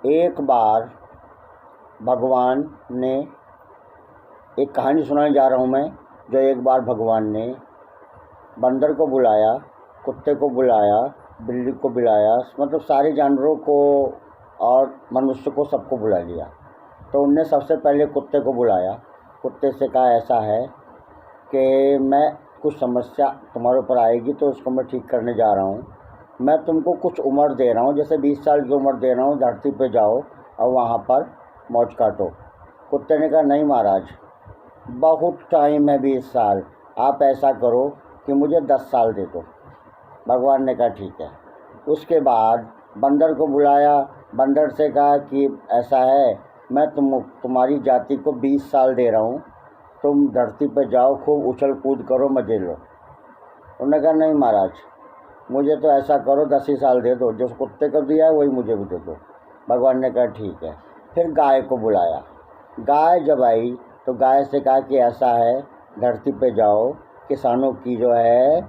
एक बार भगवान ने, एक कहानी सुनाने जा रहा हूँ मैं, जो एक बार भगवान ने बंदर को बुलाया, कुत्ते को बुलाया, बिल्ली को बुलाया, मतलब सारे जानवरों को और मनुष्य को, सबको बुला लिया। तो उनने सबसे पहले कुत्ते को बुलाया। कुत्ते से कहा, ऐसा है कि मैं कुछ समस्या तुम्हारे ऊपर आएगी तो उसको मैं ठीक करने जा रहा हूँ। मैं तुमको कुछ उम्र दे रहा हूँ, जैसे 20 साल की उम्र दे रहा हूँ। धरती पे जाओ और वहाँ पर मौज काटो। कुत्ते ने कहा, नहीं महाराज, बहुत टाइम है 20 साल। आप ऐसा करो कि मुझे 10 साल दे दो। भगवान ने कहा, ठीक है। उसके बाद बंदर को बुलाया। बंदर से कहा कि ऐसा है, मैं तुम्हारी जाति को 20 साल दे रहा हूँ, तुम धरती पर जाओ, खूब उछल कूद करो, मजे लो। उन्होंने कहा, नहीं महाराज, मुझे तो ऐसा करो 10 ही साल दे दो, जो कुत्ते को दिया है वही मुझे भी दे दो। भगवान ने कहा, ठीक है। फिर गाय को बुलाया। गाय जब आई तो गाय से कहा कि ऐसा है, धरती पे जाओ, किसानों की जो है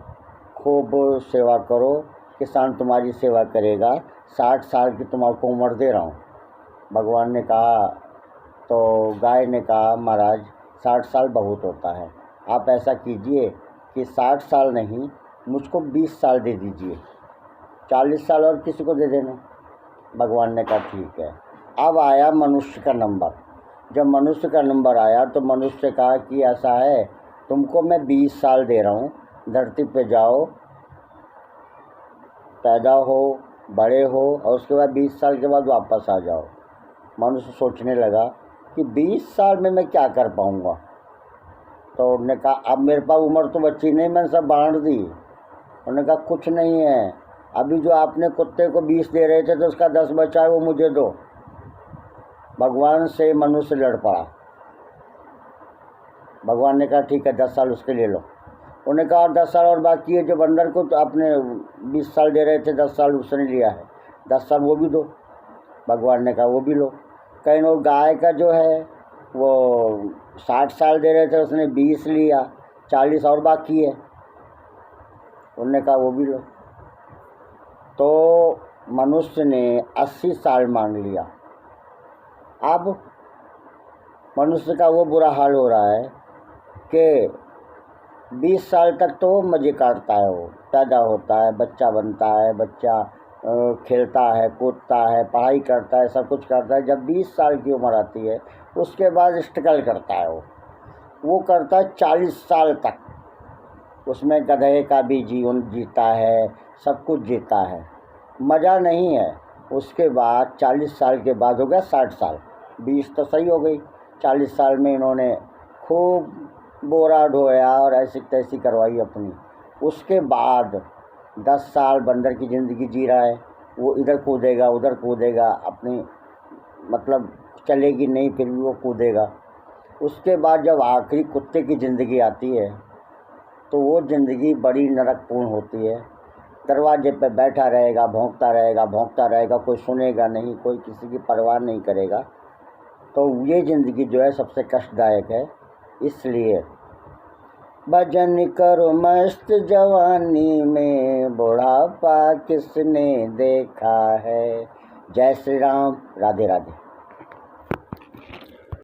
खूब सेवा करो, किसान तुम्हारी सेवा करेगा। 60 साल की तुम्हारे उम्र दे रहा हूँ। भगवान ने कहा, तो गाय ने कहा, महाराज 60 साल बहुत होता है, आप ऐसा कीजिए कि 60 साल नहीं, मुझको 20 साल दे दीजिए, 40 साल और किसी को दे देना। भगवान ने कहा, ठीक है। अब आया मनुष्य का नंबर। जब मनुष्य का नंबर आया तो मनुष्य से कहा कि ऐसा है, तुमको मैं 20 साल दे रहा हूँ, धरती पे जाओ, पैदा हो, बड़े हो, और उसके बाद 20 साल के बाद वापस आ जाओ। मनुष्य सोचने लगा कि 20 साल में मैं क्या कर पाऊँगा। तो उन्होंने कहा, अब मेरे पास उम्र तो बची नहीं, मैंने सब बांट दी। उन्होंने कहा, कुछ नहीं है, अभी जो आपने कुत्ते को 20 दे रहे थे तो उसका 10 बचा है, वो मुझे दो। भगवान से मनुष्य लड़ पड़ा। भगवान ने कहा, ठीक है, 10 साल उसके ले लो। उन्होंने कहा, और 10 साल और बाकी है, जो बंदर को तो आपने 20 साल दे रहे थे, 10 साल उसने लिया है, 10 साल वो भी दो। भगवान ने कहा, वो भी लो। कहीं और गाय का जो है वो 60 साल दे रहे थे, उसने 20 लिया, 40 और बाकी है। उन्होंने कहा, वो भी लो। तो मनुष्य ने 80 साल मांग लिया। अब मनुष्य का वो बुरा हाल हो रहा है कि 20 साल तक तो मज़े काटता है, वो पैदा होता है, बच्चा बनता है, बच्चा खेलता है, कूदता है, पढ़ाई करता है, सब कुछ करता है। जब 20 साल की उम्र आती है उसके बाद स्ट्रगल करता है, वो करता है 40 साल तक। उसमें गधे का भी जीवन जीता है, सब कुछ जीता है, मज़ा नहीं है। उसके बाद 40 साल के बाद हो गया 60 साल, 20 तो सही हो गई, 40 साल में इन्होंने खूब बोरा ढोया और ऐसी तैसी करवाई अपनी। उसके बाद 10 साल बंदर की ज़िंदगी जी रहा है, वो इधर कूदेगा उधर कूदेगा, अपनी मतलब चलेगी नहीं, फिर भी वो कूदेगा। उसके बाद जब आखिरी कुत्ते की ज़िंदगी आती है तो वो ज़िंदगी बड़ी नरकपूर्ण होती है। दरवाजे पे बैठा रहेगा, भौंकता रहेगा, भौंकता रहेगा, कोई सुनेगा नहीं, कोई किसी की परवाह नहीं करेगा। तो ये ज़िंदगी जो है सबसे कष्टदायक है। इसलिए भजन करो मस्त जवानी में, बुढ़ापा किसने देखा है। जय श्री राम, राधे राधे।